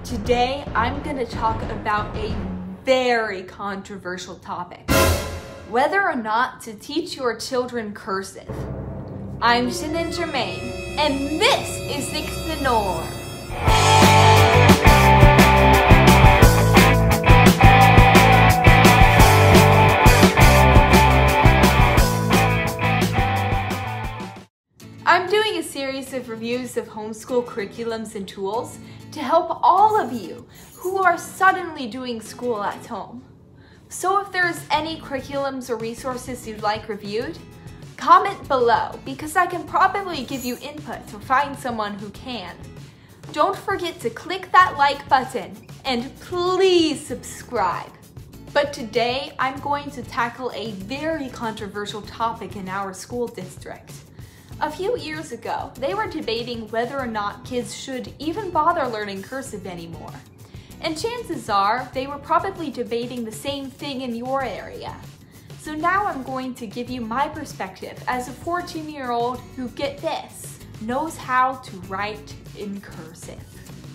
Today, I'm going to talk about a very controversial topic. Whether or not to teach your children cursive. I'm Shannon Germain, and this is Six the Norm. I'm doing a series of reviews of homeschool curriculums and tools to help all of you who are suddenly doing school at home. So if there's any curriculums or resources you'd like reviewed, comment below because I can probably give you input or find someone who can. Don't forget to click that like button and please subscribe. But today I'm going to tackle a very controversial topic in our school district. A few years ago, they were debating whether or not kids should even bother learning cursive anymore. And chances are, they were probably debating the same thing in your area. So now I'm going to give you my perspective as a 14-year-old who, get this, knows how to write in cursive.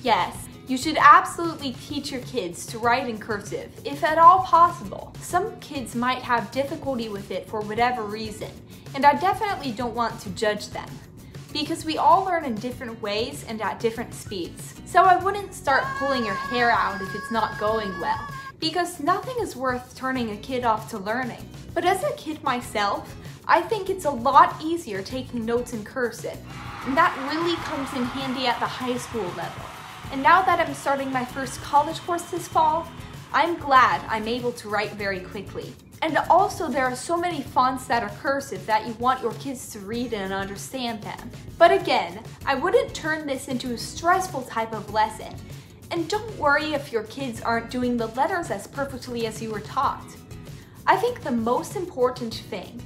Yes, you should absolutely teach your kids to write in cursive, if at all possible. Some kids might have difficulty with it for whatever reason, and I definitely don't want to judge them, because we all learn in different ways and at different speeds. So I wouldn't start pulling your hair out if it's not going well, because nothing is worth turning a kid off to learning. But as a kid myself, I think it's a lot easier taking notes in cursive, and that really comes in handy at the high school level. And now that I'm starting my first college course this fall, I'm glad I'm able to write very quickly. And also there are so many fonts that are cursive that you want your kids to read and understand them. But again, I wouldn't turn this into a stressful type of lesson. And don't worry if your kids aren't doing the letters as perfectly as you were taught. I think the most important thing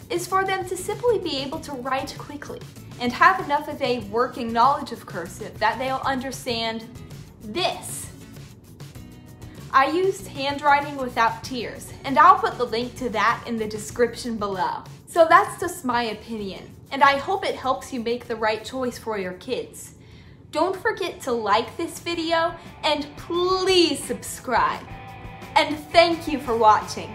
is for them to simply be able to write quickly and have enough of a working knowledge of cursive that they'll understand this. I used handwriting without tears, and I'll put the link to that in the description below. So that's just my opinion, and I hope it helps you make the right choice for your kids. Don't forget to like this video, and please subscribe. And thank you for watching.